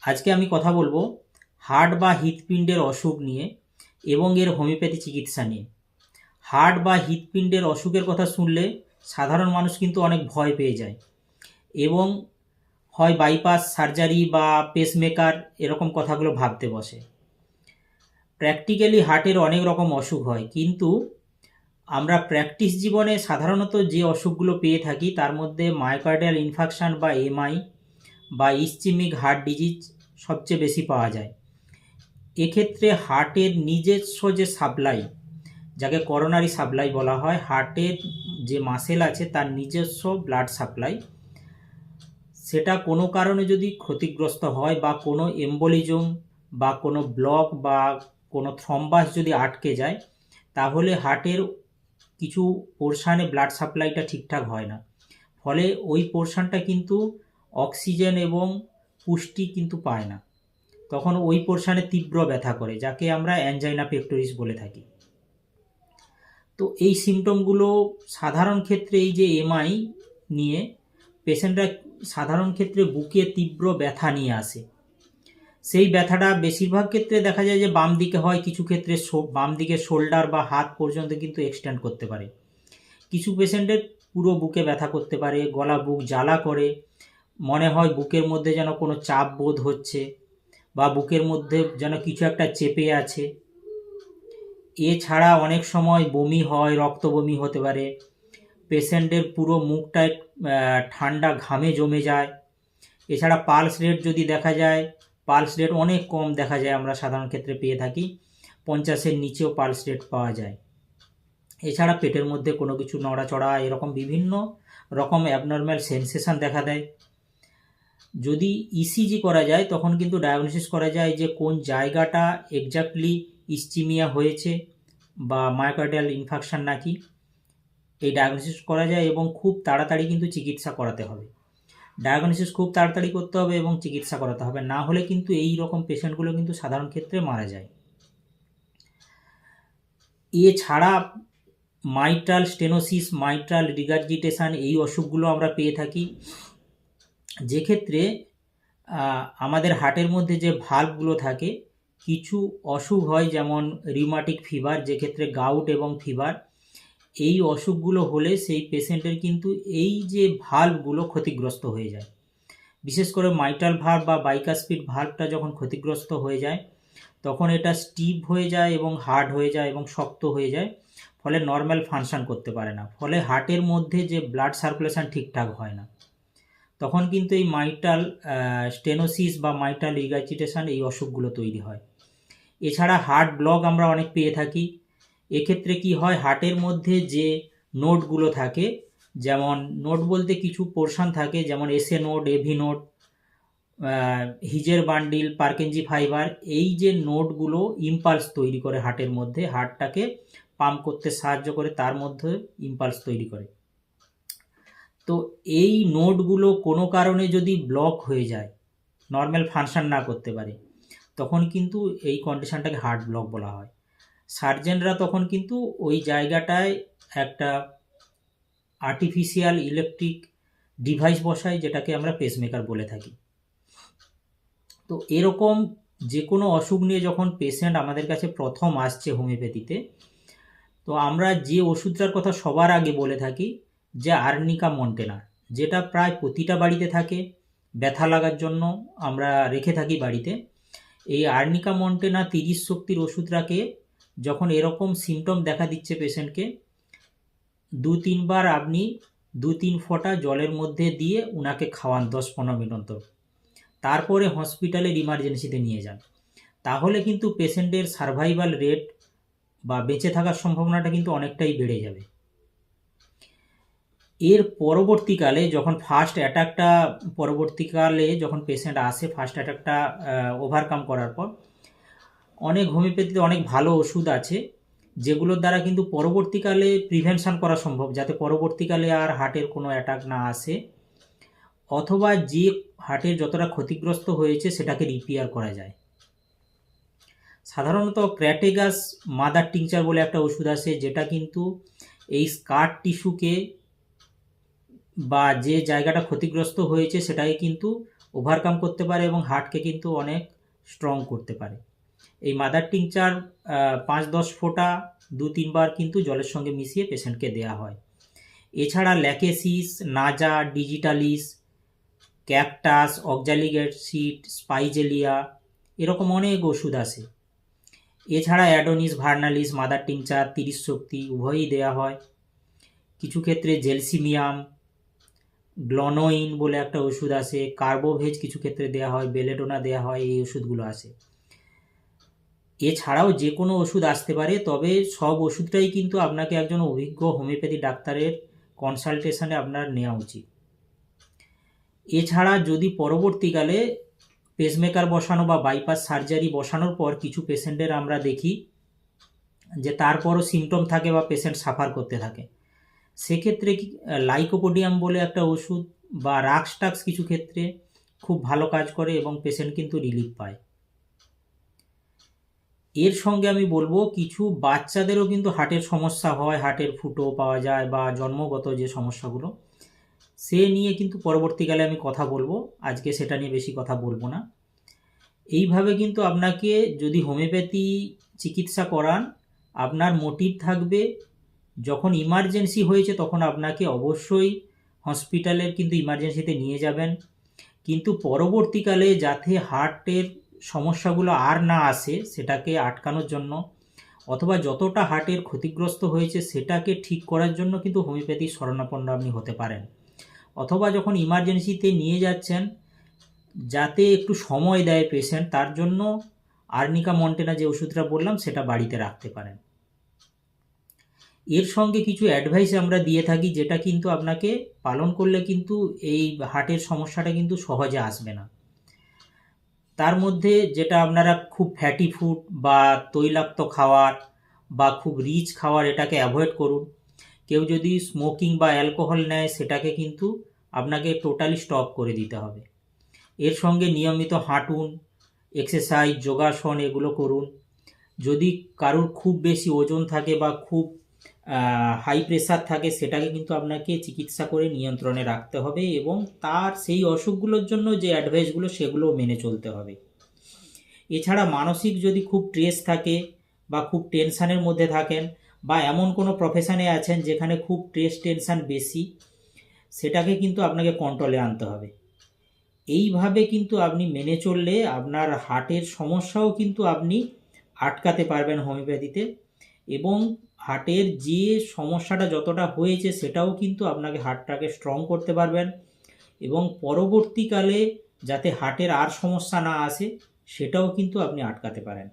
আজকে আমি কথা বলবো হার্ট বা হৃৎপিণ্ডের অসুখ নিয়ে এবং এর হোমিওপ্যাথি চিকিৎসা নিয়ে। হার্ট বা হৃৎপিণ্ডের অসুখের কথা শুনলে সাধারণ মানুষ কিন্তু অনেক ভয় পেয়ে যায় এবং হয় বাইপাস সার্জারি বা পেসমেকার এরকম কথাগুলো ভাবতে বসে। প্র্যাকটিক্যালি হার্টের অনেক রকম অসুখ হয়, কিন্তু আমরা প্র্যাকটিস জীবনে সাধারণত যে অসুখগুলো পেয়ে থাকি তার মধ্যে মায়োকার্ডিয়াল ইনফাকশান বা এমআই বা ইসচেমিক হার্ট ডিজিজ সবচেয়ে বেশি পাওয়া যায়। এক্ষেত্রে হার্টের নিজস্ব যে সাপ্লাই, যাকে করোনারি সাপ্লাই বলা হয়, হার্টের যে মাসেল আছে তার নিজস্ব ব্লাড সাপ্লাই, সেটা কোনো কারণে যদি ক্ষতিগ্রস্ত হয় বা কোনো এম্বোলিজম বা কোনো ব্লক বা কোনো থ্রম্বাস যদি আটকে যায়, তাহলে হার্টের কিছু পোর্শানে ব্লাড সাপ্লাইটা ঠিকঠাক হয় না। ফলে ওই পোর্শানটা কিন্তু অক্সিজেন এবং পুষ্টি কিন্তু পায় না। তখন ওই পোর্শানে তীব্র ব্যথা করে, যাকে আমরা অ্যানজাইনা পেক্টোরিস বলে থাকি। তো এই সিমটমগুলো সাধারণ ক্ষেত্রে, এই যে এমআই নিয়ে পেশেন্টরা সাধারণ ক্ষেত্রে বুকে তীব্র ব্যথা নিয়ে আসে। সেই ব্যথাটা বেশিরভাগ ক্ষেত্রে দেখা যায় যে বাম দিকে হয়, কিছু ক্ষেত্রে বাম দিকে শোল্ডার বা হাত পর্যন্ত কিন্তু এক্সটেন্ড করতে পারে। কিছু পেশেন্টের পুরো বুকে ব্যথা করতে পারে, গলা বুক জ্বালা করে, মনে হয় বুকের মধ্যে যেন কোনো চাপ বোধ হচ্ছে বা বুকের মধ্যে যেন কিছু একটা চেপে আছে। এছাড়া অনেক সময় বমি হয়, রক্ত বমি হতে পারে। পেশেন্টের পুরো মুখটায় ঠান্ডা ঘামে জমে যায়। এছাড়া পালস রেট যদি দেখা যায়, পালস রেট অনেক কম দেখা যায়, আমরা সাধারণ ক্ষেত্রে পেয়ে থাকি 50-এর নিচেও পালস রেট পাওয়া যায়। এছাড়া পেটের মধ্যে কোনো কিছু নড়াচড়া, এরকম বিভিন্ন রকম অ্যাবনর্ম্যাল সেন্সেশন দেখা দেয়। যদি ইসিজি করা যায় তখন কিন্তু ডায়াগনোসিস করা যায় যে কোন জায়গাটা এক্স্যাক্টলি ইসচিমিয়া হয়েছে বা মায়োকার্ডিয়াল ইনফাকশান নাকি, এই ডায়াগনোসিস করা যায় এবং খুব তাড়াতাড়ি কিন্তু চিকিৎসা করাতে হবে। ডায়াগনোসিস খুব তাড়াতাড়ি করতে হবে এবং চিকিৎসা করাতে হবে, না হলে কিন্তু এই রকম পেশেন্টগুলো কিন্তু সাধারণ ক্ষেত্রে মারা যায়। এছাড়া মাইট্রাল স্টেনোসিস, মাইট্রাল রিগার্জিটেশন, এই অসুখগুলো আমরা পেয়ে থাকি, যে ক্ষেত্রে আমাদের হার্টের মধ্যে যে ভাল্বগুলো থাকে, কিছু অসুখ হয়, যেমন রিউমাটিক ফিভার, যে ক্ষেত্রে গাউট এবং ফিভার, এই অসুখগুলো হলে সেই পেশেন্টের কিন্তু এই যে ভাল্বগুলো ক্ষতিগ্রস্ত হয়ে যায়। বিশেষ করে মাইট্রাল ভাল্ব বা বাইকাসপিড ভাল্বটা যখন ক্ষতিগ্রস্ত হয়ে যায় তখন এটা স্টিফ হয়ে যায় এবং হার্ড হয়ে যায় এবং শক্ত হয়ে যায়, ফলে নর্মাল ফাংশন করতে পারে না। ফলে হার্টের মধ্যে যে ব্লাড সার্কুলেশন ঠিকঠাক হয় না, তখন কিন্তু এই মাইট্রাল স্টেনোসিস বা মাইট্রাল রিগার্জিটেশন, এই অসুখগুলো তৈরি হয়। এছাড়া হার্ট ব্লক আমরা অনেক পেয়ে থাকি। এক্ষেত্রে কি হয়, হার্টের মধ্যে যে নোডগুলো থাকে, যেমন নোড বলতে কিছু পোর্শন থাকে, যেমন এসএ নোড, এভি নোড, হিজের বান্ডিল, পার্কেনজি ফাইবার, এই যে নোডগুলো ইম্পালস তৈরি করে হার্টের মধ্যে, হার্টটাকে পাম্প করতে সাহায্য করে, তার মধ্যে ইম্পালস তৈরি করে। তো এই নোডগুলো কোনো কারণে যদি ব্লক হয়ে যায়, নর্মাল ফাংশন না করতে পারে, তখন কিন্তু এই কন্ডিশনটাকে হার্ট ব্লক বলা হয়। সার্জেনরা তখন কিন্তু ওই জায়গাটায় একটা আর্টিফিশিয়াল ইলেকট্রিক ডিভাইস বসায়, যেটাকে আমরা পেসমেকার বলে থাকি। তো এরকম যে কোনো অসুখ নিয়ে যখন পেশেন্ট আমাদের কাছে প্রথম আসছে হোমিওপ্যাথিতে, তো আমরা যে ওষুধটার কথা সবার আগে বলে থাকি যে আর্নিকা মন্টেনা, যেটা প্রায় প্রতিটা বাড়িতে থাকে, ব্যথা লাগার জন্য আমরা রেখে থাকি বাড়িতে। এই আর্নিকা মন্টেনা 30 শক্তির ওষুধটাকে যখন এরকম সিমটম দেখা দিচ্ছে পেশেন্টকে, 2-3 বার আপনি 2-3 ফোঁটা জলের মধ্যে দিয়ে উনাকে খাওয়ান 10-15 মিনিট অন্তর, তারপরে হসপিটালের ইমার্জেন্সিতে নিয়ে যান। তাহলে কিন্তু পেশেন্টের সার্ভাইভাল রেট বা বেঁচে থাকার সম্ভাবনাটা কিন্তু অনেকটাই বেড়ে যাবে। এর পরবর্তীকালে যখন যখন পেশেন্ট আসে, ফার্স্ট অ্যাটাকটা ওভারকাম করার পর, অনেক হোমিওপ্যাথিতে অনেক ভালো ওষুধ আছে যেগুলোর দ্বারা কিন্তু পরবর্তীকালে প্রিভেনশন করা সম্ভব, যাতে পরবর্তীকালে আর হার্টের কোনো অ্যাটাক না আসে, অথবা যে হার্টের যতটা ক্ষতিগ্রস্ত হয়েছে সেটাকে রিপেয়ার করা যায়। সাধারণত ক্র্যাটেগাস মাদার টিংচার বলে একটা ওষুধ আছে, যেটা কিন্তু এই স্কার টিস্যুকে বা যে জায়গাটা ক্ষতিগ্রস্ত হয়েছে সেটাকে কিন্তু ওভারকাম করতে পারে এবং হার্টকে কিন্তু অনেক স্ট্রং করতে পারে। এই মাদার টিংচার 5-10 ফোঁটা 2-3 বার কিন্তু জলের সঙ্গে মিশিয়ে পেশেন্টকে দেওয়া হয়। এছাড়া lachesis, naja, digitalis, cactus, oxalic acid, spigelia, এরকম অনেক ওষুধ আছে। এছাড়া অ্যাডোনিস ভার্নালিস, মাদার টিংচার, 30 শক্তি উভয়ই দেওয়া হয়। কিছু ক্ষেত্রে জেলসিমিয়াম, গ্লনোইন বলে একটা ওষুধ আছে, কার্বোভেজ কিছু ক্ষেত্রে দেওয়া হয়, বেলেডোনা দেওয়া হয়, এই ওষুধগুলো আছে। এছাড়াও যে কোনো ওষুধ আসতে পারে, তবে সব ওষুধটাই কিন্তু আপনাকে একজন অভিজ্ঞ হোমিওপ্যাথি ডাক্তারের কনসালটেশনে আপনার নেওয়া উচিত। এছাড়া যদি পরবর্তীকালে পেসমেকার বসানো বা বাইপাস সার্জারি বসানোর পর কিছু পেশেন্টের আমরা দেখি যে তারপরও সিমটম থাকে বা পেশেন্ট সাফার করতে থাকে, সেক্ষেত্রে লাইকোপোডিয়াম বলে একটা ওষুধ বা রাক্সটাক্স কিছু ক্ষেত্রে খুব ভালো কাজ করে এবং পেশেন্ট কিন্তু রিলিফ পায়। এর সঙ্গে আমি বলবো কিছু বাচ্চাদেরও কিন্তু হার্টের সমস্যা হয়, হার্টের ফুটো পাওয়া যায় বা জন্মগত যে সমস্যাগুলো, সে নিয়ে কিন্তু পরবর্তীকালে আমি কথা বলবো, আজকে সেটা নিয়ে বেশি কথা বলবো না। এইভাবে কিন্তু আপনাকে যদি হোমিওপ্যাথি চিকিৎসা করান, আপনার মোটিভ থাকবে যখন ইমার্জেন্সি হয়েছে তখন আপনাকে অবশ্যই হসপিটালের কিন্তু ইমার্জেন্সিতে নিয়ে যাবেন, কিন্তু পরবর্তীকালে যাতে হার্টের সমস্যাগুলো আর না আসে সেটাকে আটকানোর জন্য, অথবা যতটা হার্টের ক্ষতিগ্রস্ত হয়েছে সেটাকে ঠিক করার জন্য কিন্তু হোমিওপ্যাথির শরণাপন্ন আপনি হতে পারেন। অথবা যখন ইমার্জেন্সিতে নিয়ে যাচ্ছেন, যাতে একটু সময় দেয় পেশেন্ট, তার জন্য আর্নিকা মন্টেনা যে ওষুধটা বললাম সেটা বাড়িতে রাখতে পারেন। এর সঙ্গে কিছু অ্যাডভাইস আমরা দিয়ে থাকি, যেটা কিন্তু আপনাকে পালন করলে কিন্তু এই হার্টের সমস্যাটা কিন্তু সহজে আসবে না। তার মধ্যে যেটা আপনারা খুব ফ্যাটি ফুড বা তৈলাক্ত খাওয়ার বা খুব রিচ খাওয়ার, এটাকে অ্যাভয়েড করুন। কেউ যদি স্মোকিং বা অ্যালকোহল নেয় সেটাকে কিন্তু আপনাকে টোটালি স্টপ করে দিতে হবে। এর সঙ্গে নিয়মিত হাঁটুন, এক্সারসাইজ, যোগাসন এগুলো করুন। যদি কারুর খুব বেশি ওজন থাকে বা খুব হাই প্রেশার থাকে, সেটাকে কিন্তু আপনাকে চিকিৎসা করে নিয়ন্ত্রণে রাখতে হবে এবং তার সেই অসুখগুলোর জন্য যে অ্যাডভাইসগুলো সেগুলো মেনে চলতে হবে। এছাড়া মানসিক যদি খুব স্ট্রেস থাকে বা খুব টেনশানের মধ্যে থাকেন বা এমন কোনো প্রফেশনে আছেন যেখানে খুব স্ট্রেস টেনশান বেশি, সেটাকে কিন্তু আপনাকে কন্ট্রোলে আনতে হবে। এইভাবে কিন্তু আপনি মেনে চললে আপনার হার্টের সমস্যাও কিন্তু আপনি আটকাতে পারবেন হোমিওপ্যাথিতে, এবং হার্টের যে সমস্যাটা যতটা হয়েছে সেটাও কিন্তু আপনাকে হার্টটাকে স্ট্রং করতে পারবেন, এবং পরবর্তীকালে যাতে হার্টের আর সমস্যা না আসে সেটাও কিন্তু আপনি আটকাতে পারেন।